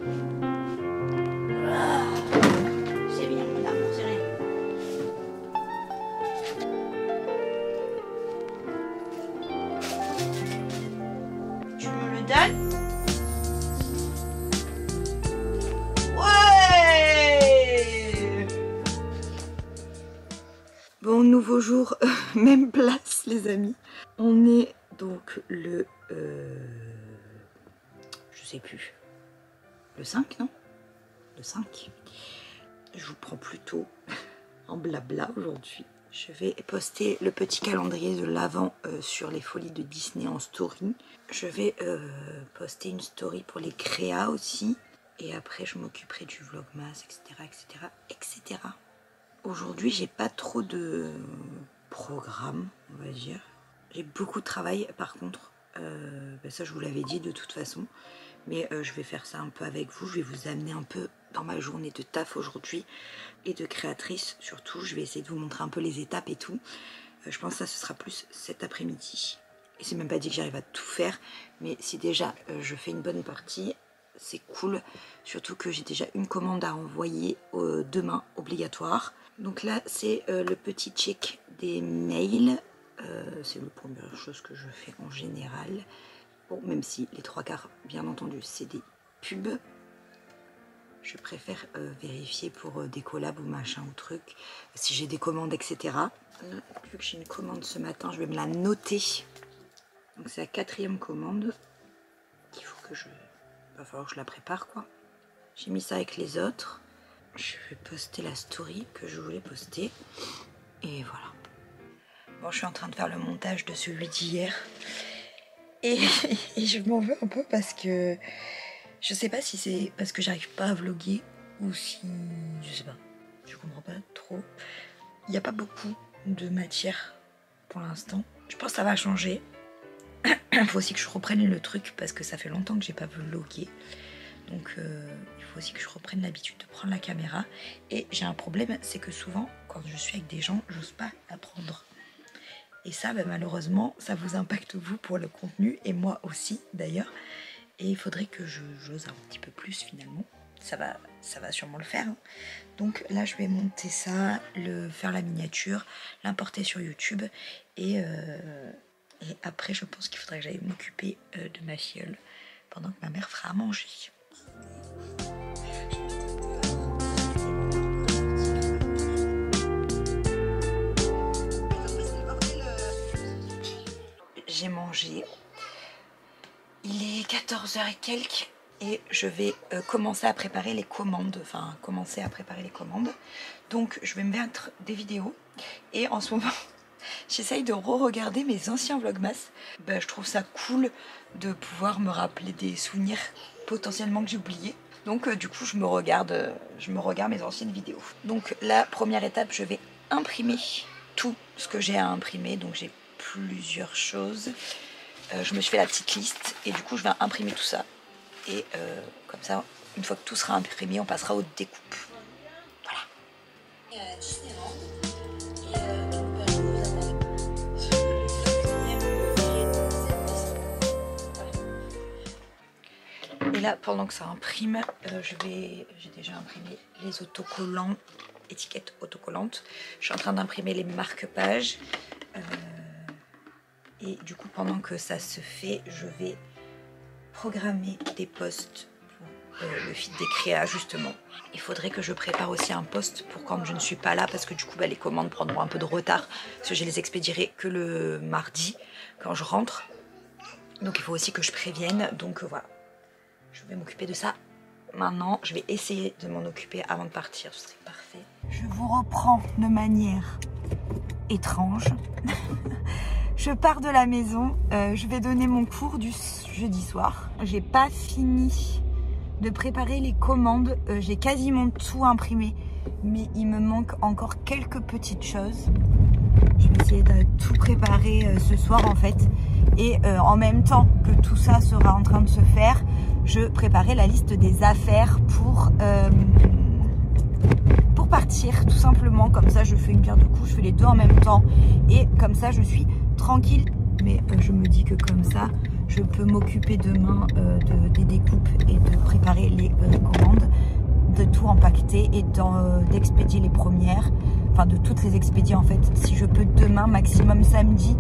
C'est rien, là, c'est rien. Tu me le donnes? Ouais! Bon, nouveau jour, même place les amis. On est donc le... je sais plus. Le 5, non? Le 5. Je vous prends plutôt en blabla aujourd'hui. Je vais poster le petit calendrier de l'Avent sur les folies de Disney en story. Je vais poster une story pour les créas aussi. Et après, je m'occuperai du vlogmas, etc. etc. etc. Aujourd'hui, j'ai pas trop de programme, on va dire. J'ai beaucoup de travail par contre. Ça, je vous l'avais dit de toute façon. Mais je vais faire ça un peu avec vous. Je vais vous amener un peu dans ma journée de taf aujourd'hui et de créatrice surtout. Je vais essayer de vous montrer un peu les étapes et tout. Je pense que ça, ce sera plus cet après-midi. Et c'est même pas dit que j'arrive à tout faire. Mais si déjà je fais une bonne partie, c'est cool. Surtout que j'ai déjà une commande à envoyer demain, obligatoire. Donc là, c'est le petit check des mails. C'est la première chose que je fais en général. Bon, même si les 3/4, bien entendu, c'est des pubs. Je préfère vérifier pour des collabs ou machin ou truc. Si j'ai des commandes, etc. Là, vu que j'ai une commande ce matin, je vais me la noter. Donc c'est la 4e commande. Il faut que je... va falloir que je la prépare, quoi. J'ai mis ça avec les autres. Je vais poster la story que je voulais poster. Et voilà. Bon, je suis en train de faire le montage de celui d'hier. Et je m'en veux un peu parce que je sais pas si c'est parce que j'arrive pas à vlogger ou si... je sais pas. Je comprends pas trop. Il n'y a pas beaucoup de matière pour l'instant. Je pense que ça va changer. Il faut aussi que je reprenne le truc parce que ça fait longtemps que j'ai pas vlogué. Donc il faut aussi que je reprenne l'habitude de prendre la caméra. Et j'ai un problème, c'est que souvent quand je suis avec des gens, j'ose pas la prendre. Et ça, bah, malheureusement, ça vous impacte vous pour le contenu et moi aussi d'ailleurs. Et il faudrait que j'ose un petit peu plus finalement. Ça va sûrement le faire. Hein. Donc là, je vais monter ça, faire la miniature, l'importer sur YouTube. Et après, je pense qu'il faudrait que j'aille m'occuper de ma filleule pendant que ma mère fera à manger. J'ai mangé, il est 14h et quelques et je vais commencer à préparer les commandes, donc je vais me mettre des vidéos et en ce moment j'essaye de re-regarder mes anciens vlogmas. Je trouve ça cool de pouvoir me rappeler des souvenirs potentiellement que j'ai oubliés, donc du coup je me regarde mes anciennes vidéos. Donc la première étape, je vais imprimer tout ce que j'ai à imprimer, donc j'ai plusieurs choses. Je me suis fait la petite liste et du coup je vais imprimer tout ça et comme ça une fois que tout sera imprimé on passera aux découpes. Voilà. Et là pendant que ça imprime, j'ai déjà imprimé les autocollants, étiquettes autocollantes. Je suis en train d'imprimer les marque-pages. Et du coup, pendant que ça se fait, je vais programmer des posts pour le feed des créas, justement. Il faudrait que je prépare aussi un post pour quand je ne suis pas là, parce que du coup, les commandes prendront un peu de retard, parce que je les expédierai que le mardi, quand je rentre. Donc, il faut aussi que je prévienne. Donc, voilà. Je vais m'occuper de ça maintenant. Je vais essayer de m'en occuper avant de partir. Ce serait parfait. Je vous reprends de manière étrange. Je pars de la maison, je vais donner mon cours du jeudi soir. J'ai pas fini de préparer les commandes, j'ai quasiment tout imprimé, mais il me manque encore quelques petites choses. Je vais essayer de tout préparer ce soir en fait. Et en même temps que tout ça sera en train de se faire, je préparais la liste des affaires pour partir tout simplement. Comme ça je fais une pierre deux coups, je fais les deux en même temps et comme ça je suis tranquille. Mais je me dis que comme ça je peux m'occuper demain des découpes et de préparer les commandes, de tout empaqueter et d'expédier les premières, enfin de toutes les expédier en fait, si je peux demain, maximum samedi.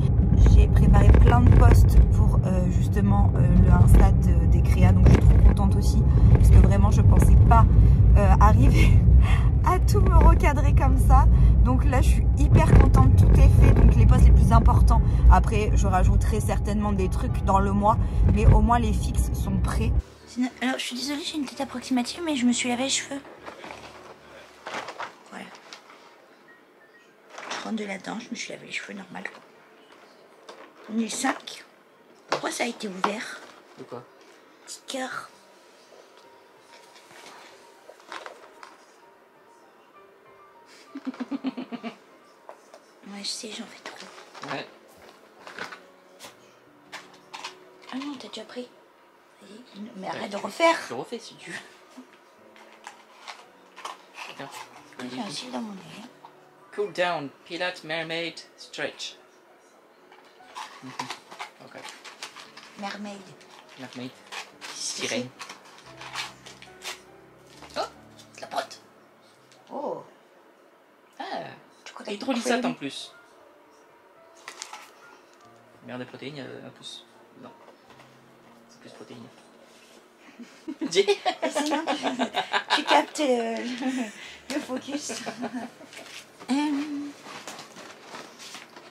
J'ai préparé plein de posts pour justement le Insta des créas, donc je suis trop contente aussi, parce que vraiment je pensais pas arriver à tout me recadrer comme ça. Donc là je suis hyper contente, tout est fait, donc les posts les plus importants. Après je rajouterai certainement des trucs dans le mois, mais au moins les fixes sont prêts. Alors je suis désolée, j'ai une tête approximative, mais je me suis lavé les cheveux. Voilà. Je rentre de là-dedans, je me suis lavé les cheveux normal quoi. On est le 5. Pourquoi ça a été ouvert? De quoi? Petit cœur. Ouais, je sais, j'en fais trop. Ouais. Ah non, t'as déjà pris. Vas-y, mais arrête de refaire. Je refais si tu veux. Tiens. J'ai un cil dans mon nez. Cool down, Pilates Mermaid Stretch. Ok. Mermaid. Mermaid. Sirène. Oh, de la brotte. Oh. Ah, Chocolat hydrolysate cream. en plus. Merde de protéines, un pouce. Non. C'est plus protéines. Sinon, tu captes le focus.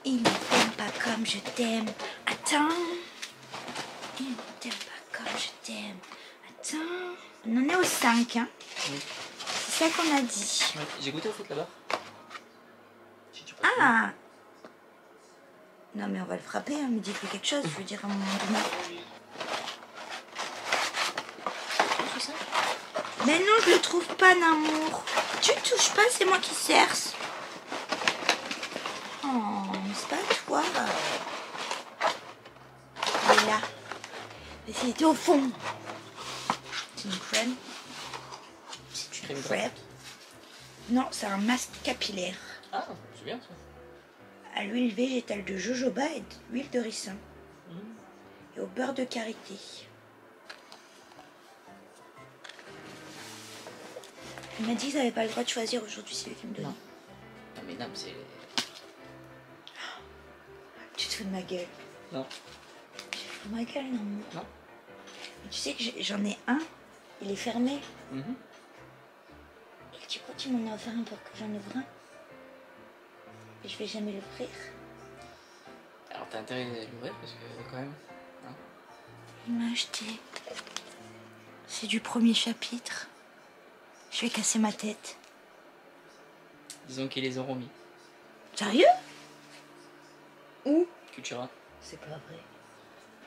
Il ne t'aime pas comme je t'aime. Attends. Il ne t'aime pas comme je t'aime. Attends. On en est au 5. Hein. Oui. C'est ça qu'on a dit. Ouais, j'ai goûté au foot là-bas. Ah. Non mais on va le frapper, hein. Me dites-lui quelque chose, je veux dire à un moment donné. Mais non, je le trouve pas, Namour. Tu touches pas, c'est moi qui cerce. Oh, mais c'est pas toi. Il est là. Mais c'était au fond. C'est une crème. C'est une crème. Non, c'est un masque capillaire. Ah, c'est bien ça. À l'huile végétale de jojoba et d'huile de ricin. Et au beurre de karité. Il m'a dit qu'ils n'avaient pas le droit de choisir aujourd'hui, c'est lui qui me donne. Non. Non mais non, c'est... Tu te fous de ma gueule. Non. Tu te fous de ma gueule, non? Non. Mais tu sais que j'en ai un, il est fermé. Mm-hmm. Et tu crois que tu m'en as offert un pour que j'en ouvre un? Et je vais jamais l'ouvrir. Alors t'as intérêt à l'ouvrir parce que quand même... Hein. Il m'a acheté. C'est du premier chapitre. Je vais casser ma tête. Disons qu'ils les auront mis. Sérieux? Où? Cultura. C'est pas vrai.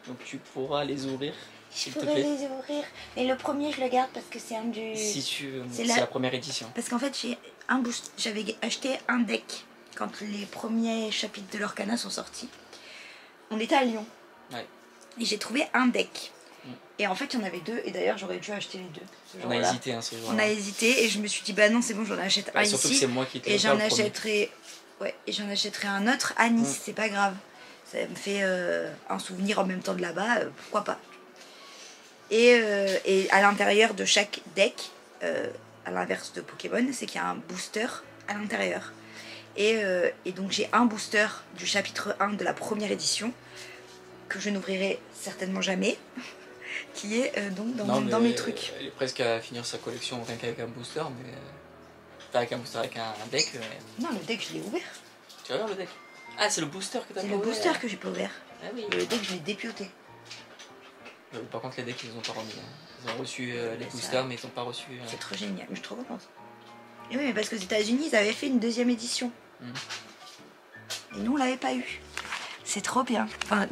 Donc tu pourras les ouvrir, Je s'il te pourrais plaît. les ouvrir. Mais le premier, je le garde parce que c'est un du... Si tu veux, C'est c'est la- la première édition. Parce qu'en fait, j'avais acheté un deck quand les premiers chapitres de l'Orcana sont sortis. On était à Lyon. Ouais. Et j'ai trouvé un deck. Et en fait, il y en avait deux. Et d'ailleurs, j'aurais dû acheter les deux. ce On a jour-là. hésité ce jour-là. On a hésité. Et je me suis dit, bah non, c'est bon, j'en achète un Surtout que ici. c'est moi qui t'ai Et offert j'en le premier. achèterai... Ouais, et j'en achèterai un autre à Nice. C'est pas grave. Ça me fait un souvenir en même temps de là-bas. Pourquoi pas. Et à l'intérieur de chaque deck, à l'inverse de Pokémon, c'est qu'il y a un booster à l'intérieur. Et donc j'ai un booster du chapitre 1 de la première édition, que je n'ouvrirai certainement jamais, qui est donc dans mes trucs. Elle est presque à finir sa collection rien qu'avec un booster, mais... Enfin, avec un booster, avec un deck. Non, le deck, je l'ai ouvert. Tu vas voir le deck? Ah, c'est le booster que t'as C'est pas le ouvert. booster que j'ai pas ouvert. Ah oui. Le deck, je l'ai dépioté. Par contre, les decks, ils ont pas remis. Hein. Ils ont reçu les ça- boosters, mais ils ont pas reçu... C'est trop génial, je suis trop contente. Et oui, mais parce qu'aux États-Unis, ils avaient fait une deuxième édition. Et nous, on l'avait pas eu. C'est trop bien. Enfin,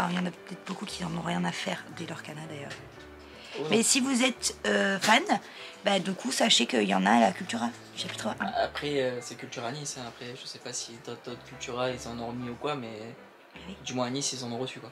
il y en a peut-être beaucoup qui en ont rien à faire dès l'Orcana d'ailleurs. Oh, Mais si vous êtes fan, bah, du coup, sachez qu'il y en a à la Cultura, du chapitre 1. Après, c'est Cultura Nice. Hein. Après, je sais pas si d'autres Cultura, ils en ont remis ou quoi, mais Oui. du moins à Nice, ils en ont reçu quoi.